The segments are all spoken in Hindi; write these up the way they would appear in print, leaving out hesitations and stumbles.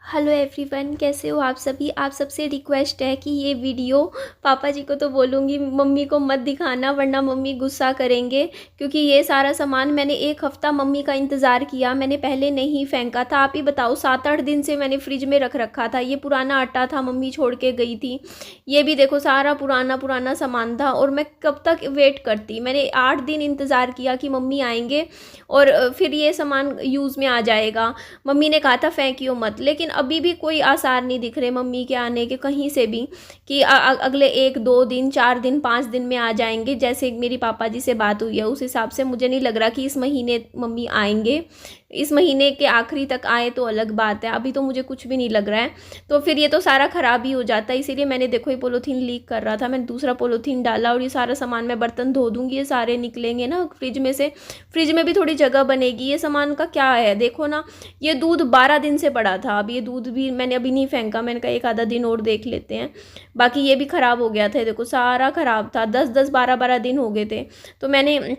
हेलो एवरीवन, कैसे हो आप सभी। आप सबसे रिक्वेस्ट है कि ये वीडियो पापा जी को तो बोलूँगी, मम्मी को मत दिखाना वरना मम्मी गुस्सा करेंगे। क्योंकि ये सारा सामान मैंने 1 हफ़्ता मम्मी का इंतज़ार किया, मैंने पहले नहीं फेंका था। आप ही बताओ, 7-8 दिन से मैंने फ्रिज में रख रखा था। ये पुराना आटा था, मम्मी छोड़ के गई थी। ये भी देखो सारा पुराना पुराना सामान था और मैं कब तक वेट करती। मैंने 8 दिन इंतज़ार किया कि मम्मी आएंगे और फिर ये सामान यूज़ में आ जाएगा। मम्मी ने कहा था फेंकियो मत, लेकिन अभी भी कोई आसार नहीं दिख रहे मम्मी के आने के कहीं से भी कि अगले 1-2 दिन 4 दिन 5 दिन में आ जाएंगे। जैसे मेरी पापा जी से बात हुई है उस हिसाब से मुझे नहीं लग रहा कि इस महीने मम्मी आएंगे। इस महीने के आखिरी तक आए तो अलग बात है, अभी तो मुझे कुछ भी नहीं लग रहा है। तो फिर ये तो सारा ख़राब ही हो जाता है। इसीलिए मैंने देखो ये पॉलीथीन लीक कर रहा था, मैंने दूसरा पॉलीथीन डाला और ये सारा सामान मैं बर्तन धो दूँगी, ये सारे निकलेंगे ना फ्रिज में से। फ्रिज में भी थोड़ी जगह बनेगी। ये सामान का क्या है देखो ना, ये दूध 12 दिन से पड़ा था। अब ये दूध भी मैंने अभी नहीं फेंका, मैंने कहा एक आधा दिन और देख लेते हैं। बाकी ये भी ख़राब हो गया था, देखो सारा ख़राब था। 10-10 12-12 दिन हो गए थे। तो मैंने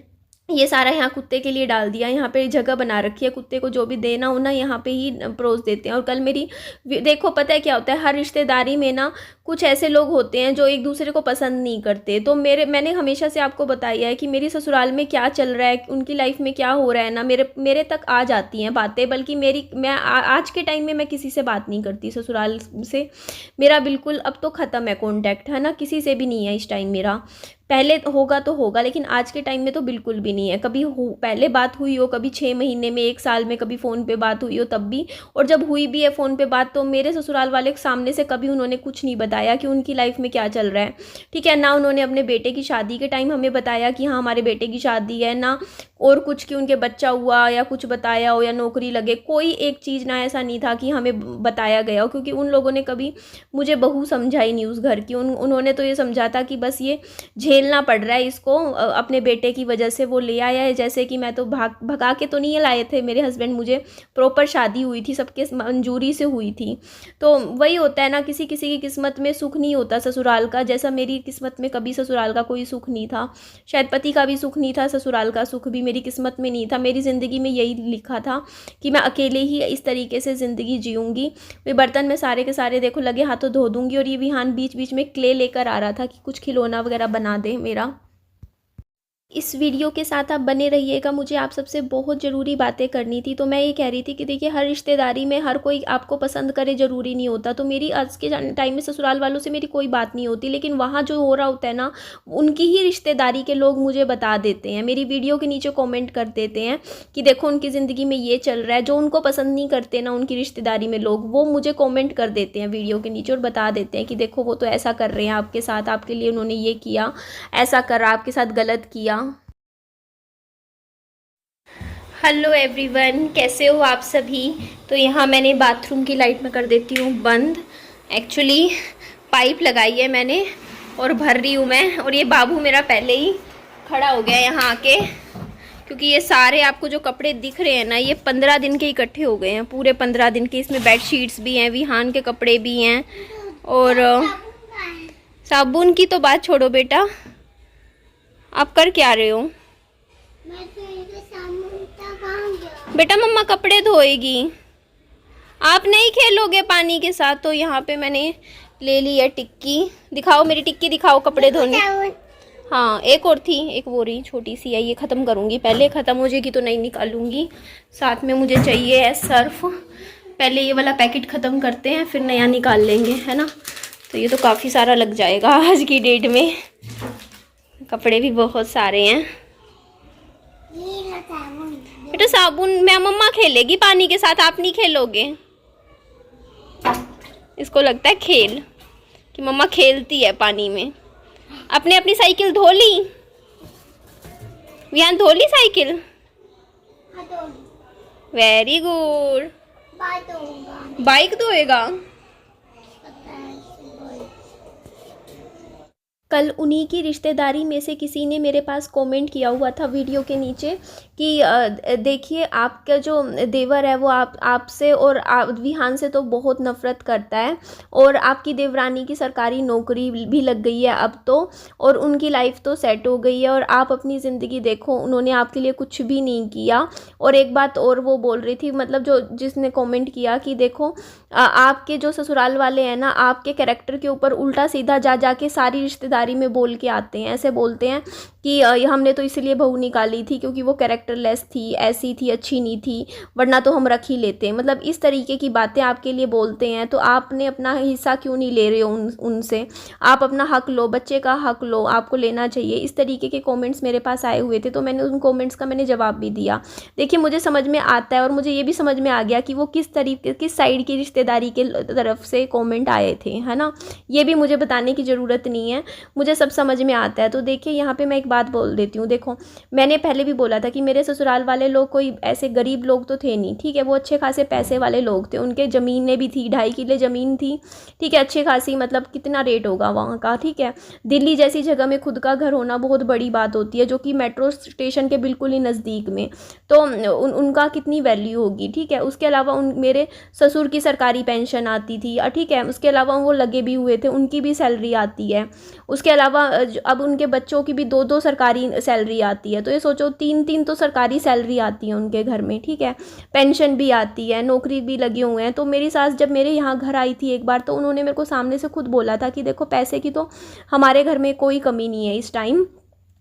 ये सारा यहाँ कुत्ते के लिए डाल दिया। यहाँ पे जगह बना रखी है, कुत्ते को जो भी देना हो ना यहाँ पे ही परोस देते हैं। और कल मेरी देखो पता है क्या होता है, हर रिश्तेदारी में ना कुछ ऐसे लोग होते हैं जो एक दूसरे को पसंद नहीं करते। तो मैंने हमेशा से आपको बताया है कि मेरी ससुराल में क्या चल रहा है, उनकी लाइफ में क्या हो रहा है ना, मेरे तक आ जाती हैं बातें। बल्कि आज के टाइम में मैं किसी से बात नहीं करती ससुराल से। मेरा बिल्कुल अब तो ख़त्म है कॉन्टैक्ट, है ना, किसी से भी नहीं है इस टाइम मेरा। पहले होगा तो होगा, लेकिन आज के टाइम में तो बिल्कुल भी नहीं है। कभी पहले बात हुई हो, कभी 6 महीने में 1 साल में कभी फ़ोन पे बात हुई हो तब भी। और जब हुई भी है फ़ोन पे बात तो मेरे ससुराल वाले के सामने से कभी उन्होंने कुछ नहीं बताया कि उनकी लाइफ में क्या चल रहा है। ठीक है ना, उन्होंने अपने बेटे की शादी के टाइम हमें बताया कि हाँ हमारे बेटे की शादी है ना, और कुछ कि उनके बच्चा हुआ या कुछ बताया हो या नौकरी लगे। कोई एक चीज़ ना ऐसा नहीं था कि हमें बताया गया हो, क्योंकि उन लोगों ने कभी मुझे बहू समझा ही नहीं उस घर की। उन्होंने तो ये समझा था कि बस ये झेलना पड़ रहा है इसको, अपने बेटे की वजह से वो ले आया है। जैसे कि मैं तो भगा के तो नहीं लाए थे मेरे हस्बैंड, मुझे प्रॉपर शादी हुई थी, सबके मंजूरी से हुई थी। तो वही होता है ना, किसी किसी की किस्मत में सुख नहीं होता ससुराल का। जैसा मेरी किस्मत में कभी ससुराल का कोई सुख नहीं था, शायद पति का भी सुख नहीं था, ससुराल का सुख भी मेरी किस्मत में नहीं था। मेरी ज़िंदगी में यही लिखा था कि मैं अकेले ही इस तरीके से ज़िंदगी जीऊँगी। वे बर्तन में सारे के सारे देखो लगे हाथों धो दूँगी। और ये विहान बीच बीच में क्ले लेकर आ रहा था कि कुछ खिलौना वगैरह बना दे मेरा। इस वीडियो के साथ आप बने रहिएगा, मुझे आप सबसे बहुत ज़रूरी बातें करनी थी। तो मैं ये कह रही थी कि देखिए हर रिश्तेदारी में हर कोई आपको पसंद करे ज़रूरी नहीं होता। तो मेरी आज के टाइम में ससुराल वालों से मेरी कोई बात नहीं होती, लेकिन वहाँ जो हो रहा होता है ना, उनकी ही रिश्तेदारी के लोग मुझे बता देते हैं, मेरी वीडियो के नीचे कॉमेंट कर देते हैं कि देखो उनकी ज़िंदगी में ये चल रहा है। जो उनको पसंद नहीं करते ना उनकी रिश्तेदारी में लोग, वो मुझे कॉमेंट कर देते हैं वीडियो के नीचे और बता देते हैं कि देखो वो तो ऐसा कर रहे हैं आपके साथ, आपके लिए उन्होंने ये किया, ऐसा करा, आपके साथ गलत किया। हेलो एवरीवन, कैसे हो आप सभी। तो यहाँ मैंने बाथरूम की लाइट में कर देती हूँ बंद। एक्चुअली पाइप लगाई है मैंने और भर रही हूँ मैं। और ये बाबू मेरा पहले ही खड़ा हो गया यहाँ आके, क्योंकि ये सारे आपको जो कपड़े दिख रहे हैं ना, ये 15 दिन के इकट्ठे हो गए हैं, पूरे 15 दिन के। इसमें बेडशीट्स भी हैं, विहान के कपड़े भी हैं। और साबुन की तो बात छोड़ो बेटा, आप कर क्या रहे हो बेटा। मम्मा कपड़े धोएगी, आप नहीं खेलोगे पानी के साथ। तो यहाँ पे मैंने ले ली है टिक्की। दिखाओ मेरी टिक्की, दिखाओ कपड़े धोने। हाँ एक और थी, एक वो रही छोटी सी है, ये ख़त्म करूँगी। पहले ख़त्म हो जाएगी तो नहीं निकालूंगी। साथ में मुझे चाहिए है सर्फ। पहले ये वाला पैकेट ख़त्म करते हैं फिर नया निकाल लेंगे, है ना। तो ये तो काफ़ी सारा लग जाएगा आज की डेट में। कपड़े भी बहुत सारे हैं। बेटा साबुन मैं मम्मा खेलेगी पानी के साथ, आप नहीं खेलोगे। इसको लगता है खेल कि मम्मा खेलती है पानी में। अपने अपनी साइकिल धो ली, विहान धो ली साइकिल। Very good. बाइक धोएगा। कल उन्हीं की रिश्तेदारी में से किसी ने मेरे पास कमेंट किया हुआ था वीडियो के नीचे कि देखिए आपका जो देवर है वो आपसे और विहान से तो बहुत नफ़रत करता है, और आपकी देवरानी की सरकारी नौकरी भी लग गई है अब तो, और उनकी लाइफ तो सेट हो गई है, और आप अपनी ज़िंदगी देखो, उन्होंने आपके लिए कुछ भी नहीं किया। और एक बात और वो बोल रही थी, मतलब जो जिसने कमेंट किया कि देखो आपके जो ससुराल वाले हैं ना, आपके कैरेक्टर के ऊपर उल्टा सीधा जा जा के सारी रिश्तेदारी में बोल के आते हैं, ऐसे बोलते हैं कि हमने तो इसलिए बहू निकाली थी क्योंकि वो कैरेक्टरलेस थी, ऐसी थी, अच्छी नहीं थी, वरना तो हम रख ही लेते। मतलब इस तरीके की बातें आपके लिए बोलते हैं, तो आपने अपना हिस्सा क्यों नहीं ले रहे हो उनसे? आप अपना हक लो, बच्चे का हक लो, आपको लेना चाहिए। इस तरीके के कमेंट्स मेरे पास आए हुए थे, तो मैंने उन कमेंट्स का जवाब भी दिया। देखिए मुझे समझ में आता है, और मुझे ये भी समझ में आ गया कि वो किस तरीके, किस साइड की रिश्तेदारी के तरफ से कमेंट आए थे, है ना। ये भी मुझे बताने की ज़रूरत नहीं है, मुझे सब समझ में आता है। तो देखिए यहाँ पे मैं एक बात बोल देती हूँ। देखो मैंने पहले भी बोला था कि मेरे ससुराल वाले लोग कोई ऐसे गरीब लोग तो थे नहीं, ठीक है, वो अच्छे खासे पैसे वाले लोग थे, उनके ज़मीनें भी थी, 2.5 किले ज़मीन थी, ठीक है, अच्छी खासी, मतलब कितना रेट होगा वहाँ का, ठीक है। दिल्ली जैसी जगह में खुद का घर होना बहुत बड़ी बात होती है, जो कि मेट्रो स्टेशन के बिल्कुल ही नज़दीक में, तो उनका कितनी वैल्यू होगी, ठीक है। उसके अलावा मेरे ससुर की सरकारी पेंशन आती थी, ठीक है, उसके अलावा वो लगे भी हुए थे, उनकी भी सैलरी आती है। उसके अलावा अब उनके बच्चों की भी 2-2 सरकारी सैलरी आती है, तो ये सोचो 3-3 तो सरकारी सैलरी आती है उनके घर में, ठीक है, पेंशन भी आती है, नौकरी भी लगे हुए हैं। तो मेरी सास जब मेरे यहाँ घर आई थी एक बार, तो उन्होंने मेरे को सामने से खुद बोला था कि देखो पैसे की तो हमारे घर में कोई कमी नहीं है इस टाइम,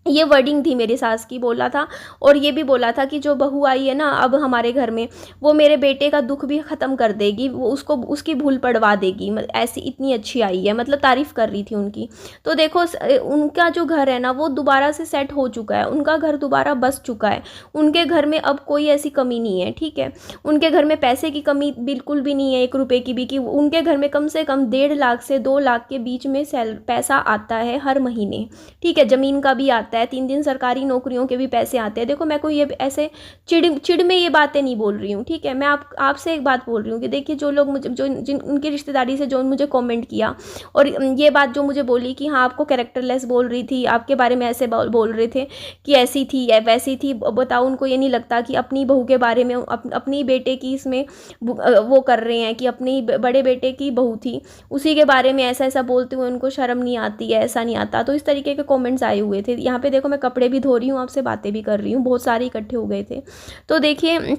ये वर्डिंग थी मेरी सास की, बोला था। और ये भी बोला था कि जो बहू आई है ना अब हमारे घर में, वो मेरे बेटे का दुख भी ख़त्म कर देगी, वो उसको उसकी भूल पड़वा देगी, ऐसी इतनी अच्छी आई है, मतलब तारीफ़ कर रही थी उनकी। तो देखो उनका जो घर है ना वो दोबारा से सेट हो चुका है, उनका घर दोबारा बस चुका है, उनके घर में अब कोई ऐसी कमी नहीं है, ठीक है। उनके घर में पैसे की कमी बिल्कुल भी नहीं है, 1 रुपये की भी, कि उनके घर में कम से कम 1.5 लाख से 2 लाख के बीच में पैसा आता है हर महीने, ठीक है, ज़मीन का भी आता है, 3 दिन सरकारी नौकरियों के भी पैसे आते हैं। देखो मैं कोई ये ऐसे चिड़ में ये बातें नहीं बोल रही हूँ, ठीक है। मैं आपसे एक बात बोल रही हूँ कि देखिए जो लोग मुझे, जो जिन उनकी रिश्तेदारी से जो मुझे कमेंट किया, और ये बात जो मुझे बोली कि हाँ आपको कैरेक्टरलेस बोल रही थी, आपके बारे में ऐसे बोल रहे थे कि ऐसी थी वैसी थी, बताओ उनको ये नहीं लगता कि अपनी बहू के बारे में, अपनी बेटे की इसमें वो कर रहे हैं कि अपनी बड़े बेटे की बहू थी, उसी के बारे में ऐसा ऐसा बोलते हुए उनको शर्म नहीं आती है, ऐसा नहीं आता। तो इस तरीके के कमेंट्स आए हुए थे। यहाँ पे देखो मैं कपड़े भी धो रही हूँ, आपसे बातें भी कर रही हूँ, बहुत सारे इकट्ठे हो गए थे। तो देखिए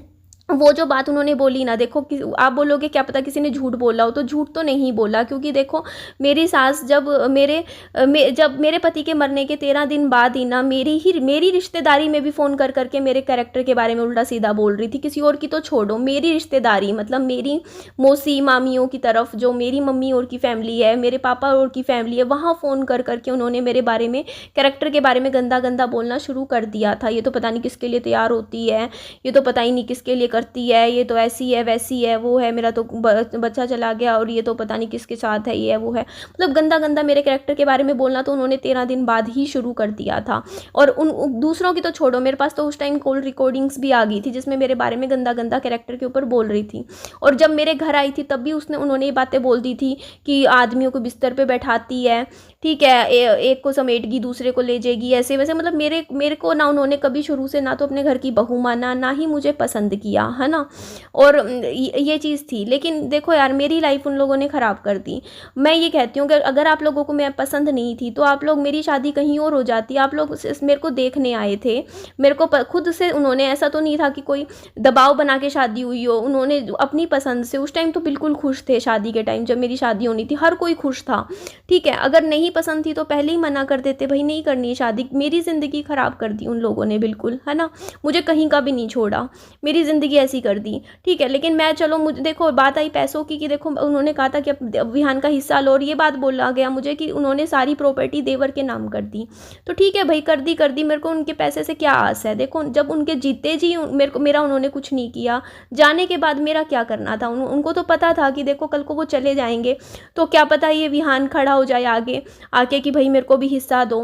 वो जो बात उन्होंने बोली ना, देखो कि आप बोलोगे क्या पता किसी ने झूठ बोला हो, तो झूठ तो नहीं बोला, क्योंकि देखो मेरी सास जब मेरे पति के मरने के 13 दिन बाद ही ना मेरी रिश्तेदारी में भी फ़ोन कर करके मेरे कैरेक्टर के बारे में उल्टा सीधा बोल रही थी। किसी और की तो छोड़ो, मेरी रिश्तेदारी मतलब मेरी मौसी मामियों की तरफ, जो मेरी मम्मी और की फैमिली है, मेरे पापा और की फैमिली है, वहाँ फ़ोन कर करके उन्होंने मेरे बारे में, कैरेक्टर के बारे में गंदा गंदा बोलना शुरू कर दिया था। ये तो पता नहीं किसके लिए तैयार होती है, ये तो पता ही नहीं किसके लिए करती है, ये तो ऐसी है वैसी है, वो है, मेरा तो बच्चा चला गया, और ये तो पता नहीं किसके साथ है, ये है वो है, मतलब गंदा गंदा मेरे कैरेक्टर के बारे में बोलना तो उन्होंने 13 दिन बाद ही शुरू कर दिया था। और उन दूसरों की तो छोड़ो, मेरे पास तो उस टाइम कॉल रिकॉर्डिंग्स भी आ गई थी जिसमें मेरे बारे में गंदा गंदा कैरेक्टर के ऊपर बोल रही थी। और जब मेरे घर आई थी तब भी उन्होंने ये बातें बोल दी थी कि आदमियों को बिस्तर पे बैठाती है, ठीक है, एक को समेटगी दूसरे को ले जाएगी, ऐसे वैसे, मतलब मेरे को ना उन्होंने कभी शुरू से ना तो अपने घर की बहू माना, ना ही मुझे पसंद किया, है ना। और ये चीज़ थी। लेकिन देखो यार मेरी लाइफ उन लोगों ने ख़राब कर दी। मैं ये कहती हूँ कि अगर आप लोगों को मैं पसंद नहीं थी तो आप लोग, मेरी शादी कहीं और हो जाती, आप लोग मेरे को देखने आए थे, मेरे को खुद से उन्होंने, ऐसा तो नहीं था कि कोई दबाव बना के शादी हुई हो, उन्होंने अपनी पसंद से, उस टाइम तो बिल्कुल खुश थे, शादी के टाइम जब मेरी शादी होनी थी हर कोई खुश था, ठीक है। अगर नहीं पसंद थी तो पहले ही मना कर देते, भाई नहीं करनी है शादी। मेरी ज़िंदगी ख़राब कर दी उन लोगों ने बिल्कुल, है ना, मुझे कहीं का भी नहीं छोड़ा, मेरी ज़िंदगी ऐसी कर दी, ठीक है। लेकिन मैं, चलो मुझे देखो बात आई पैसों की, कि देखो उन्होंने कहा था कि विहान का हिस्सा लो, और ये बात बोला गया मुझे कि उन्होंने सारी प्रॉपर्टी देवर के नाम कर दी। तो ठीक है भाई, कर दी, मेरे को उनके पैसे से क्या आस है। देखो जब उनके जीते जी मेरा उन्होंने कुछ नहीं किया, जाने के बाद मेरा क्या करना था। उनको तो पता था कि देखो कल को वो चले जाएंगे तो क्या पता ये विहान खड़ा हो जाए आगे आके कि भाई मेरे को भी हिस्सा दो,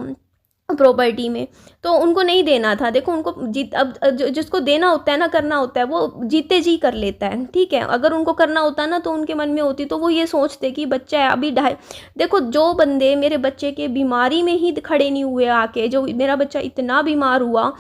प्रॉपर्टी में, तो उनको नहीं देना था। देखो उनको जीत अब जिसको देना होता है ना, करना होता है, वो जीते जी कर लेता है, ठीक है। अगर उनको करना होता ना तो उनके मन में होती, तो वो ये सोचते कि बच्चा है अभी ढाई। देखो जो बंदे मेरे बच्चे के बीमारी में ही खड़े नहीं हुए आके, जो मेरा बच्चा इतना बीमार हुआ,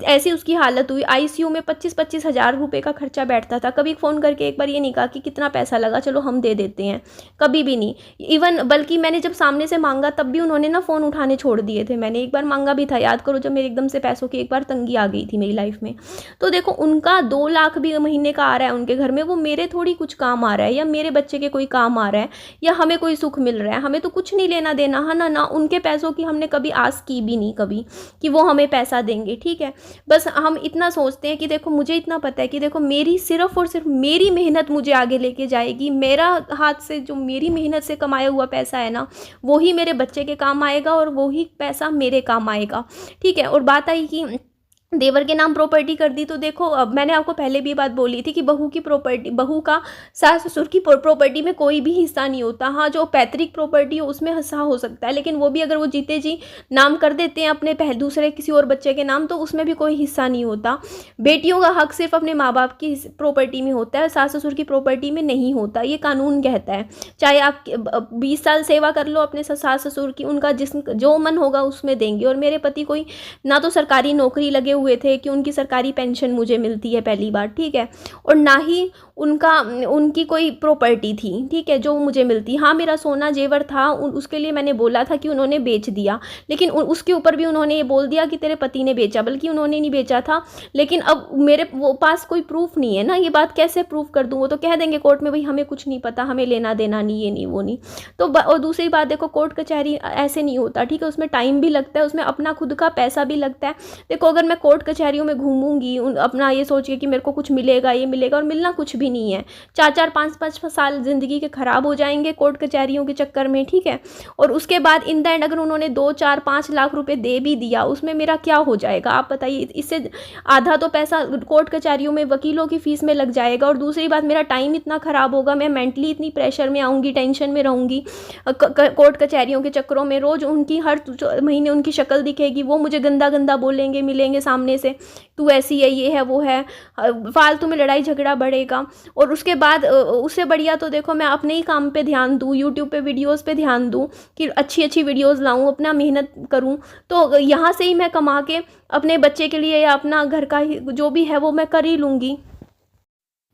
ऐसी उसकी हालत हुई, आईसीयू में 25-25 हज़ार रुपये का खर्चा बैठता था। कभी फ़ोन करके एक बार ये नहीं कहा कि कितना पैसा लगा, चलो हम दे देते हैं, कभी भी नहीं। इवन बल्कि मैंने जब सामने से मांगा तब भी उन्होंने ना फ़ोन उठाने छोड़ दिए थे। मैंने एक बार मांगा भी था, याद करो, जब मेरे एकदम से पैसों की एक बार तंगी आ गई थी मेरी लाइफ में। तो देखो उनका 2 लाख भी महीने का आ रहा है उनके घर में, वो मेरे थोड़ी कुछ काम आ रहा है, या मेरे बच्चे के कोई काम आ रहा है, या हमें कोई सुख मिल रहा है। हमें तो कुछ नहीं लेना देना है ना, ना उनके पैसों की हमने कभी आस की भी नहीं कभी कि वो हमें पैसा देंगे, ठीक है। बस हम इतना सोचते हैं कि देखो मुझे इतना पता है कि देखो मेरी सिर्फ और सिर्फ मेरी मेहनत मुझे आगे लेके जाएगी। मेरा हाथ से जो मेरी मेहनत से कमाया हुआ पैसा है ना, वो ही मेरे बच्चे के काम आएगा और वो ही पैसा मेरे काम आएगा, ठीक है। और बात आई कि देवर के नाम प्रॉपर्टी कर दी, तो देखो अब मैंने आपको पहले भी बात बोली थी कि बहू की प्रॉपर्टी, बहू का सास ससुर की प्रॉपर्टी में कोई भी हिस्सा नहीं होता। हाँ, जो पैतृक प्रॉपर्टी हो उसमें हिस्सा हो सकता है, लेकिन वो भी अगर वो जीते जी नाम कर देते हैं अपने दूसरे किसी और बच्चे के नाम, तो उसमें भी कोई हिस्सा नहीं होता। बेटियों का हक सिर्फ अपने माँ बाप की प्रॉपर्टी में होता है, सास ससुर की प्रॉपर्टी में नहीं होता, ये कानून कहता है। चाहे आप 20 साल सेवा कर लो अपने सास ससुर की, उनका जो मन होगा उसमें देंगे। और मेरे पति कोई ना तो सरकारी नौकरी लगे हुए थे कि उनकी सरकारी पेंशन मुझे मिलती है पहली बार, ठीक है, और ना ही उनकी कोई प्रॉपर्टी थी, ठीक है, जो मुझे मिलती। हाँ, मेरा सोना जेवर था, उसके लिए मैंने बोला था कि उन्होंने बेच दिया, लेकिन उसके ऊपर भी उन्होंने ये बोल दिया कि तेरे पति ने बेचा, बल्कि उन्होंने नहीं बेचा था। लेकिन अब मेरे वो पास कोई प्रूफ नहीं है ना, ये बात कैसे प्रूफ कर दूँ? वो तो कह देंगे कोर्ट में, भाई हमें कुछ नहीं पता, हमें लेना देना नहीं, ये नहीं वो नहीं। तो और दूसरी बात देखो, कोर्ट कचहरी ऐसे नहीं होता, ठीक है, उसमें टाइम भी लगता है, उसमें अपना खुद का पैसा भी लगता है। देखो अगर मैं कोर्ट कचहरियों में घूमूंगी अपना ये सोच के कि मेरे को कुछ मिलेगा, ये मिलेगा, और मिलना कुछ भी नहीं है। 4-4 5-5 साल ज़िंदगी के ख़राब हो जाएंगे कोर्ट कचहरियों के चक्कर में, ठीक है। और उसके बाद इन द एंड अगर उन्होंने 2-4-5 लाख रुपए दे भी दिया, उसमें मेरा क्या हो जाएगा आप बताइए? इससे आधा तो पैसा कोर्ट कचहरियों में वकीलों की फीस में लग जाएगा, और दूसरी बात मेरा टाइम इतना ख़राब होगा, मैं मेंटली इतनी प्रेशर में आऊँगी, टेंशन में रहूँगी कोर्ट कचहरियों के चक्करों में। रोज़ उनकी हर महीने उनकी शक्ल दिखेगी, वो मुझे गंदा गंदा बोलेंगे, मिलेंगे सामने से, तू ऐसी है, ये है, वो है, फालतू में लड़ाई झगड़ा बढ़ेगा। और उसके बाद उससे बढ़िया तो देखो मैं अपने ही काम पे ध्यान दूँ, यूट्यूब पे वीडियोस पे ध्यान दूँ कि अच्छी अच्छी वीडियोस लाऊँ, अपना मेहनत करूँ, तो यहाँ से ही मैं कमा के अपने बच्चे के लिए या अपना घर का जो भी है वो मैं कर ही लूँगी।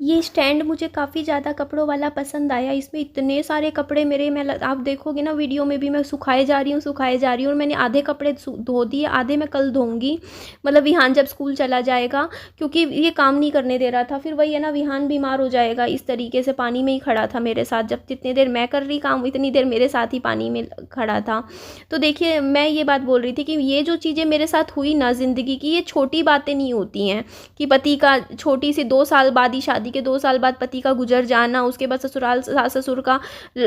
ये स्टैंड मुझे काफ़ी ज़्यादा कपड़ों वाला पसंद आया। इसमें इतने सारे कपड़े मेरे, आप देखोगे ना वीडियो में भी, मैं सुखाए जा रही हूँ, और मैंने आधे कपड़े धो दिए, आधे मैं कल धोऊंगी, मतलब विहान जब स्कूल चला जाएगा, क्योंकि ये काम नहीं करने दे रहा था। फिर वही है ना, विहान बीमार हो जाएगा, इस तरीके से पानी में ही खड़ा था मेरे साथ, जब जितनी देर मैं कर रही काम उतनी देर मेरे साथ ही पानी में खड़ा था। तो देखिए मैं ये बात बोल रही थी कि ये जो चीज़ें मेरे साथ हुई ना ज़िंदगी की, ये छोटी बातें नहीं होती हैं कि पति का छोटी सी 2 साल बाद ही शादी के 2 साल बाद पति का गुजर जाना, उसके बाद ससुराल सास ससुर का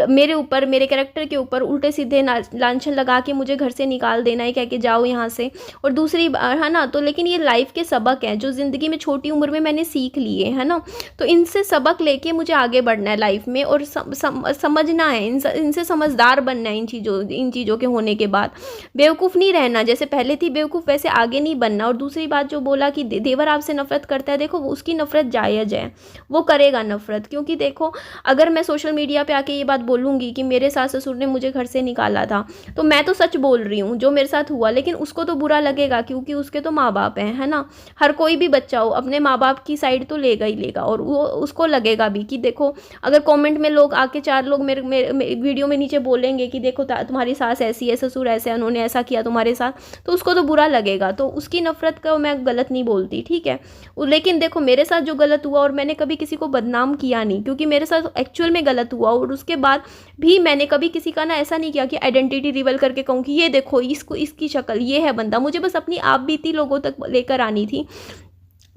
मेरे ऊपर, मेरे कैरेक्टर के ऊपर उल्टे सीधे लांछन लगा के मुझे घर से निकाल देना है, कह के जाओ यहाँ से। और दूसरी है ना, तो लेकिन ये लाइफ के सबक हैं जो ज़िंदगी में छोटी उम्र में मैंने सीख लिए, है ना। तो इनसे सबक लेके मुझे आगे बढ़ना है लाइफ में, और समझना है, इनसे समझदार बनना है। इन चीज़ों के होने के बाद बेवकूफ़ नहीं रहना, जैसे पहले थी बेवकूफ़ वैसे आगे नहीं बनना। और दूसरी बात जो बोला कि देवर आपसे नफरत करता है, देखो उसकी नफरत जायज़ है, वो करेगा नफरत, क्योंकि देखो अगर मैं सोशल मीडिया पे आके ये बात बोलूँगी कि मेरे सास ससुर ने मुझे घर से निकाला था, तो मैं तो सच बोल रही हूँ जो मेरे साथ हुआ, लेकिन उसको तो बुरा लगेगा क्योंकि उसके तो माँ बाप हैं, है ना। हर कोई भी बच्चा हो अपने माँ बाप की साइड तो लेगा ही लेगा, और वो उसको लगेगा भी कि देखो अगर कॉमेंट में लोग आके 4 लोग मेरे वीडियो में नीचे बोलेंगे कि देखो तुम्हारी सास ऐसी है, ससुर ऐसे, उन्होंने ऐसा किया तुम्हारे साथ, तो उसको तो बुरा लगेगा। तो उसकी नफरत का मैं गलत नहीं बोलती, ठीक है। लेकिन देखो मेरे साथ जो गलत हुआ, और मैंने कभी किसी को बदनाम किया नहीं, क्योंकि मेरे साथ एक्चुअल में गलत हुआ, और उसके बाद भी मैंने कभी किसी का ना ऐसा नहीं किया कि आइडेंटिटी रिवील करके कहूँ कि ये देखो इसको, इसकी शक्ल, ये है बंदा। मुझे बस अपनी आप बीती लोगों तक लेकर आनी थी,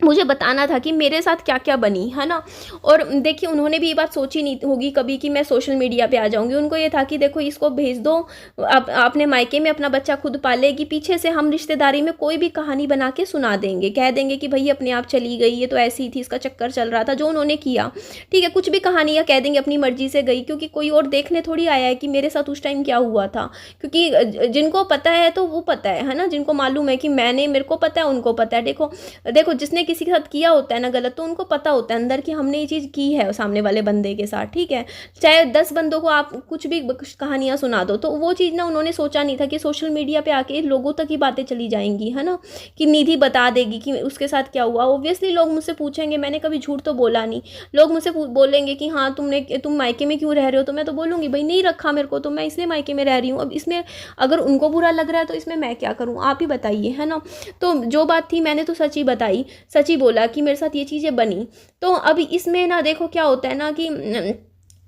मुझे बताना था कि मेरे साथ क्या क्या बनी, है ना। और देखिए उन्होंने भी ये बात सोची नहीं होगी कभी कि मैं सोशल मीडिया पे आ जाऊंगी। उनको ये था कि देखो इसको भेज दो, आपने मायके में अपना बच्चा खुद पालेगी, पीछे से हम रिश्तेदारी में कोई भी कहानी बना के सुना देंगे, कह देंगे कि भाई अपने आप चली गई, ये तो ऐसी थी, इसका चक्कर चल रहा था, जो उन्होंने किया। ठीक है, कुछ भी कहानियाँ कह देंगे, अपनी मर्जी से गई, क्योंकि कोई और देखने थोड़ी आया है कि मेरे साथ उस टाइम क्या हुआ था। क्योंकि जिनको पता है तो वो पता है ना, जिनको मालूम है कि मेरे को पता है, उनको पता है। देखो देखो जिसने किसी के साथ किया होता है ना गलत, तो उनको पता होता है अंदर कि हमने ये चीज़ की है सामने वाले बंदे के साथ। ठीक है, चाहे 10 बंदों को आप कुछ भी कहानियां सुना दो, तो वो चीज़ ना उन्होंने सोचा नहीं था कि सोशल मीडिया पे आके लोगों तक ही बातें चली जाएंगी, है ना, कि निधि बता देगी कि उसके साथ क्या हुआ। ऑब्वियसली लोग मुझसे पूछेंगे, मैंने कभी झूठ तो बोला नहीं। लोग मुझसे बोलेंगे कि हाँ तुम मायके में क्यों रह रहे हो, तो मैं तो बोलूँगी भाई नहीं रखा मेरे को, तो मैं इसलिए मायके में रह रही हूँ। अब इसमें अगर उनको बुरा लग रहा है तो इसमें मैं क्या करूँ, आप ही बताइए, है ना। तो जो बात थी मैंने तो सच ही बताई, सच ही बोला कि मेरे साथ ये चीज़ें बनी। तो अब इसमें ना देखो क्या होता है ना कि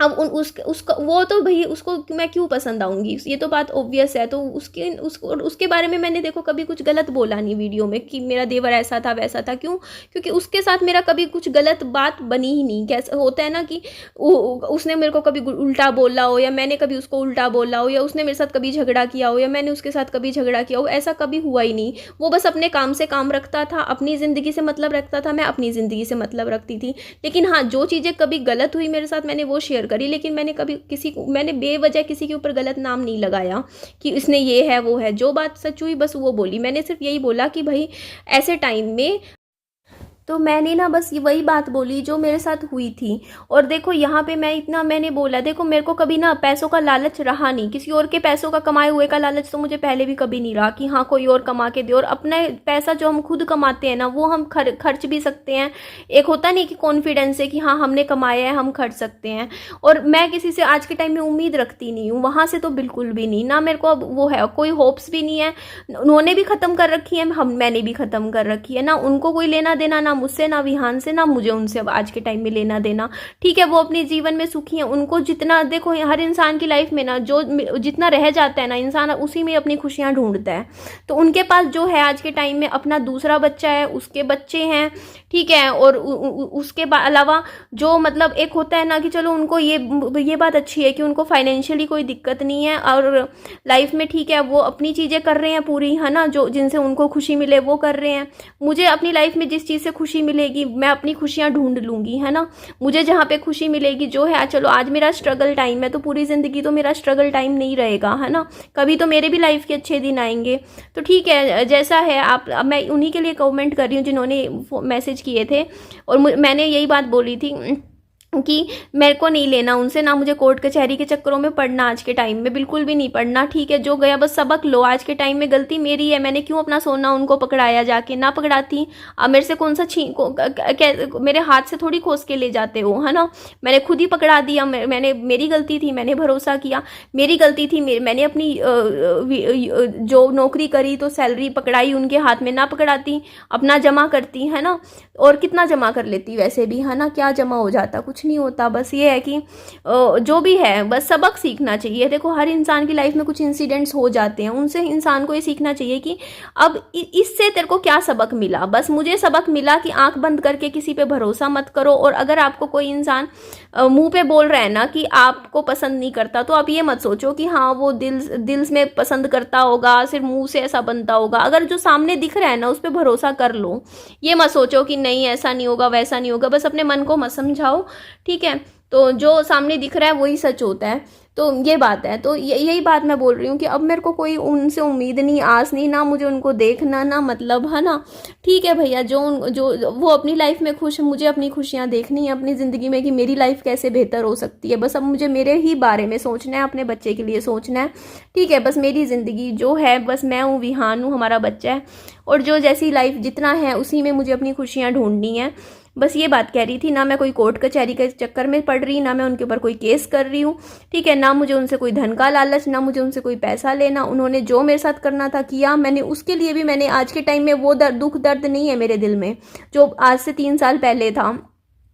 अब उसका वो तो भाई उसको मैं क्यों पसंद आऊँगी, ये तो बात ऑब्वियस है। तो उसके बारे में मैंने देखो कभी कुछ गलत बोला नहीं वीडियो में कि मेरा देवर ऐसा था वैसा था। क्यों? क्योंकि उसके साथ मेरा कभी कुछ गलत बात बनी ही नहीं। कैसा होता है ना कि उसने मेरे को कभी उल्टा बोला हो, या मैंने कभी उसको उल्टा बोला हो, या उसने मेरे साथ कभी झगड़ा किया हो, या मैंने उसके साथ कभी झगड़ा किया हो, ऐसा कभी हुआ ही नहीं। वो बस अपने काम से काम रखता था, अपनी ज़िंदगी से मतलब रखता था, मैं अपनी ज़िंदगी से मतलब रखती थी। लेकिन हाँ, जो चीज़ें कभी गलत हुई मेरे साथ मैंने वो शेयर करी, लेकिन मैंने कभी मैंने बेवजह किसी के ऊपर गलत नाम नहीं लगाया कि इसने ये है वो है। जो बात सच हुई बस वो बोली। मैंने सिर्फ यही बोला कि भाई ऐसे टाइम में तो मैंने ना बस ये वही बात बोली जो मेरे साथ हुई थी। और देखो यहाँ पे मैंने बोला, देखो मेरे को कभी ना पैसों का लालच रहा नहीं, किसी और के पैसों का कमाए हुए का लालच तो मुझे पहले भी कभी नहीं रहा कि हाँ कोई और कमा के दे। और अपना पैसा जो हम खुद कमाते हैं ना वो हम खर्च भी सकते हैं। एक होता नहीं कि कॉन्फिडेंस है कि हाँ हमने कमाया है, हम खर्च सकते हैं। और मैं किसी से आज के टाइम में उम्मीद रखती नहीं हूँ, वहाँ से तो बिल्कुल भी नहीं, ना मेरे को अब वो है, कोई होप्स भी नहीं है। उन्होंने भी ख़त्म कर रखी है, मैंने भी ख़त्म कर रखी है। ना उनको कोई लेना देना, ना मुझसे, ना विहान से, ना मुझे उनसे अब आज के टाइम में लेना देना। ठीक है, वो अपने जीवन में सुखी हैं। उनको जितना देखो हर इंसान की लाइफ में ना जो जितना रह जाता है ना इंसान उसी में अपनी खुशियां ढूंढता है। तो उनके पास जो है आज के टाइम में अपना दूसरा बच्चा है, उसके बच्चे हैं, ठीक है। और उसके अलावा जो मतलब एक होता है ना कि चलो उनको ये बात अच्छी है कि उनको फाइनेंशियली कोई दिक्कत नहीं है और लाइफ में ठीक है वो अपनी चीज़ें कर रहे हैं पूरी, है ना, जो जिनसे उनको खुशी मिले वो कर रहे हैं। मुझे अपनी लाइफ में जिस चीज़ से खुशी मिलेगी मैं अपनी खुशियाँ ढूंढ लूँगी, है ना। मुझे जहाँ पे खुशी मिलेगी जो है, चलो आज मेरा स्ट्रगल टाइम है तो पूरी ज़िंदगी तो मेरा स्ट्रगल टाइम नहीं रहेगा, है ना। कभी तो मेरे भी लाइफ के अच्छे दिन आएंगे। तो ठीक है जैसा है आप, मैं उन्हीं के लिए कमेंट कर रही हूँ जिन्होंने मैसेज किए थे। और मैंने यही बात बोली थी कि मेरे को नहीं लेना उनसे, ना मुझे कोर्ट कचहरी के चक्करों में पढ़ना आज के टाइम में, बिल्कुल भी नहीं पढ़ना। ठीक है, जो गया बस सबक लो। आज के टाइम में गलती मेरी है, मैंने क्यों अपना सोना उनको पकड़ाया, जाके ना पकड़ाती। अब मेरे से कौन सा मेरे हाथ से थोड़ी खोस के ले जाते हो, है ना। मैंने खुद ही पकड़ा दिया, मेरी गलती थी, मैंने भरोसा किया, मेरी गलती थी। मैंने अपनी जो नौकरी करी तो सैलरी पकड़ाई उनके हाथ में, ना पकड़ाती अपना जमा करती, है ना। और कितना जमा कर लेती वैसे भी, है ना, क्या जमा हो जाता, कुछ नहीं होता। बस ये है कि जो भी है बस सबक सीखना चाहिए। देखो हर इंसान की लाइफ में कुछ इंसिडेंट्स हो जाते हैं, उनसे इंसान को ये सीखना चाहिए कि अब इससे तेरे को क्या सबक मिला। बस मुझे सबक मिला कि आंख बंद करके किसी पे भरोसा मत करो। और अगर आपको कोई इंसान मुंह पे बोल रहा है ना कि आपको पसंद नहीं करता, तो आप ये मत सोचो कि हाँ वो दिल में पसंद करता होगा, सिर्फ मुंह से ऐसा बनता होगा। अगर जो सामने दिख रहा है ना उस पर भरोसा कर लो। ये मत सोचो कि नहीं ऐसा नहीं होगा वैसा नहीं होगा, बस अपने मन को मत समझाओ, ठीक है। तो जो सामने दिख रहा है वही सच होता है। तो ये बात है। तो यही बात मैं बोल रही हूँ कि अब मेरे को कोई उनसे उम्मीद नहीं, आस नहीं, ना मुझे उनको देखना ना मतलब, है ना। ठीक है भैया, जो वो अपनी लाइफ में खुश है, मुझे अपनी खुशियाँ देखनी है अपनी ज़िंदगी में कि मेरी लाइफ कैसे बेहतर हो सकती है। बस अब मुझे मेरे ही बारे में सोचना है, अपने बच्चे के लिए सोचना है, ठीक है। बस मेरी ज़िंदगी जो है, बस मैं हूँ, विहान हूँ, हमारा बच्चा है, और जो जैसी लाइफ जितना है उसी में मुझे अपनी खुशियाँ ढूंढनी है। बस ये बात कह रही थी। ना मैं कोई कोर्ट कचहरी के चक्कर में पड़ रही, ना मैं उनके ऊपर कोई केस कर रही हूँ, ठीक है। ना मुझे उनसे कोई धन का लालच, ना मुझे उनसे कोई पैसा लेना। उन्होंने जो मेरे साथ करना था किया, मैंने उसके लिए भी मैंने आज के टाइम में वो दुख दर्द नहीं है मेरे दिल में जो आज से 3 साल पहले था।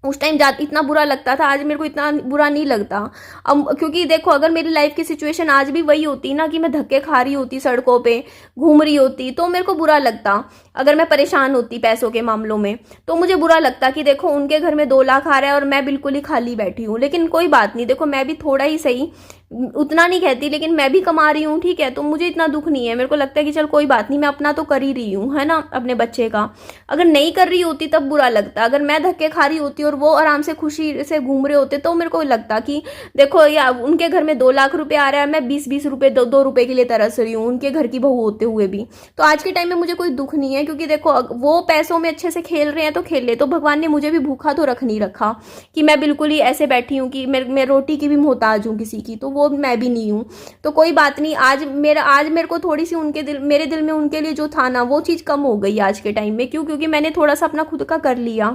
उस टाइम जा इतना बुरा लगता था, आज मेरे को इतना बुरा नहीं लगता। अब क्योंकि देखो, अगर मेरी लाइफ की सिचुएशन आज भी वही होती ना, कि मैं धक्के खा रही होती, सड़कों पे घूम रही होती, तो मेरे को बुरा लगता। अगर मैं परेशान होती पैसों के मामलों में, तो मुझे बुरा लगता कि देखो उनके घर में 2 लाख आ रहा है और मैं बिल्कुल ही खाली बैठी हूँ। लेकिन कोई बात नहीं, देखो मैं भी थोड़ा ही सही, उतना नहीं कहती, लेकिन मैं भी कमा रही हूँ, ठीक है, तो मुझे इतना दुख नहीं है। मेरे को लगता है कि चल कोई बात नहीं, मैं अपना तो कर ही रही हूँ, है ना, अपने बच्चे का। अगर नहीं कर रही होती तब बुरा लगता। अगर मैं धक्के खा रही होती और वो आराम से खुशी से घूम रहे होते, तो मेरे को लगता कि देखो या उनके घर में 2 लाख रुपए आ रहा है, मैं 20-20 रुपए 2 रुपए के लिए तरस रही हूँ, उनके घर की बहू होते हुए भी। तो आज के टाइम में मुझे कोई दुख नहीं है, क्योंकि देखो वो पैसों में अच्छे से खेल रहे हैं तो खेल ले, तो भगवान ने मुझे भी भूखा तो रख नहीं रखा कि मैं बिल्कुल ही ऐसे बैठी हूँ कि मैं रोटी की भी मोहताज हूँ किसी की, तो वो मैं भी नहीं हूँ। तो कोई बात नहीं, आज मेरे को थोड़ी सी मेरे दिल में उनके लिए जो था ना, वो चीज़ कम हो गई आज के टाइम में। क्यों? क्योंकि मैंने थोड़ा सा अपना खुद का कर लिया,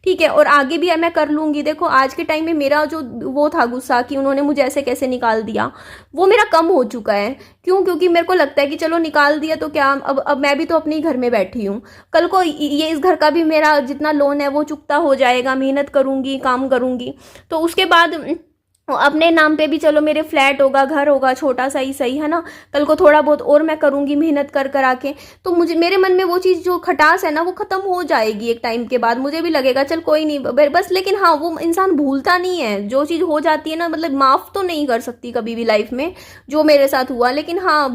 ठीक है, और आगे भी मैं कर लूंगी। देखो आज के टाइम में मेरा जो वो था गुस्सा कि उन्होंने मुझे ऐसे कैसे निकाल दिया, वो मेरा कम हो चुका है। क्यों? क्योंकि मेरे को लगता है कि चलो निकाल दिया तो क्या, अब मैं भी तो अपने घर में बैठी हूँ। कल को ये इस घर का भी मेरा जितना लोन है वो चुकता हो जाएगा, मेहनत करूंगी, काम करूंगी, तो उसके बाद अपने नाम पे भी चलो मेरे फ्लैट होगा, घर होगा, छोटा सा ही सही, है ना। कल को थोड़ा बहुत और मैं करूंगी मेहनत कर आके, तो मुझे मेरे मन में वो चीज़ जो खटास है ना, वो खत्म हो जाएगी एक टाइम के बाद। मुझे भी लगेगा चल कोई नहीं बस। लेकिन हाँ, वो इंसान भूलता नहीं है, जो चीज़ हो जाती है ना, मतलब माफ़ तो नहीं कर सकती कभी भी लाइफ में जो मेरे साथ हुआ। लेकिन हाँ,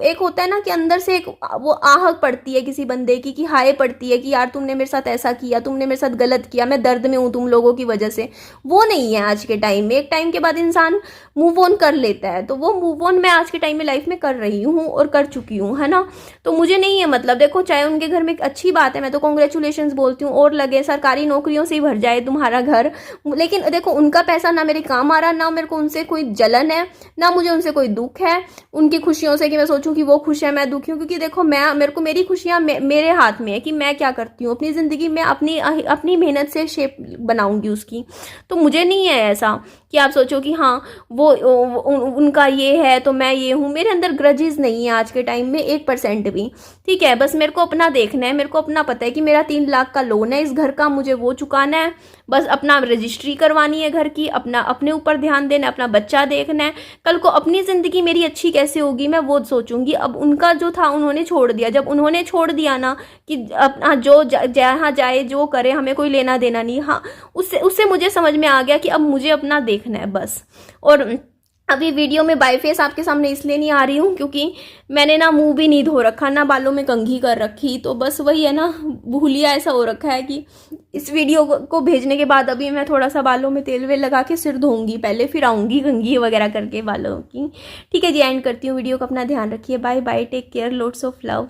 एक होता है ना कि अंदर से एक वो आह पड़ती है किसी बंदे की, कि हाय पड़ती है कि यार तुमने मेरे साथ ऐसा किया, तुमने मेरे साथ गलत किया, मैं दर्द में हूँ तुम लोगों की वजह से। वो नहीं है आज के टाइम में। एक टाइम के बाद इंसान मूव ऑन कर लेता है, तो वो मूव ऑन मैं आज के टाइम में लाइफ में कर रही हूँ और कर चुकी हूँ, है ना। तो मुझे नहीं है मतलब, देखो चाहे उनके घर में अच्छी बात है, मैं तो कॉन्ग्रेचुलेशंस बोलती हूँ, और लगे सरकारी नौकरियों से ही भर जाए तुम्हारा घर। लेकिन देखो उनका पैसा ना मेरे काम आ रहा, ना मेरे को उनसे कोई जलन है, ना मुझे उनसे कोई दुख है उनकी खुशियों से, कि मैं सोचूं कि वो खुश है मैं दुखी हूँ। क्योंकि देखो मेरे को मेरी खुशियाँ मेरे हाथ में है कि मैं क्या करती हूँ अपनी जिंदगी में, अपनी मेहनत से शेप बनाऊंगी उसकी। तो मुझे नहीं है ऐसा कि आप सोचो कि हाँ वो उनका ये है तो मैं ये हूँ। मेरे अंदर ग्रजेस नहीं है आज के टाइम में 1% भी, ठीक है। बस मेरे को अपना देखना है, मेरे को अपना पता है कि मेरा 3 लाख का लोन है इस घर का, मुझे वो चुकाना है। बस अपना रजिस्ट्री करवानी है घर की, अपना अपने ऊपर ध्यान देना है, अपना बच्चा देखना है। कल को अपनी ज़िंदगी मेरी अच्छी कैसे होगी मैं वो सोचूंगी। अब उनका जो था उन्होंने छोड़ दिया, जब उन्होंने छोड़ दिया ना कि अपना जो जहाँ जाए जो करे, हमें कोई लेना देना नहीं, हाँ उससे उससे मुझे समझ में आ गया कि अब मुझे अपना देखना है बस। और अभी वीडियो में बाय फेस आपके सामने इसलिए नहीं आ रही हूँ क्योंकि मैंने ना मुंह भी नहीं धो रखा, ना बालों में कंघी कर रखी, तो बस वही है ना, भूलिया ऐसा हो रखा है कि इस वीडियो को भेजने के बाद अभी मैं थोड़ा सा बालों में तेल वेल लगा के सिर धोऊंगी पहले, फिर आऊँगी कंघी वगैरह करके बालों की। ठीक है जी, एंड करती हूँ वीडियो को। अपना ध्यान रखिए, bye bye, take care, lots of love.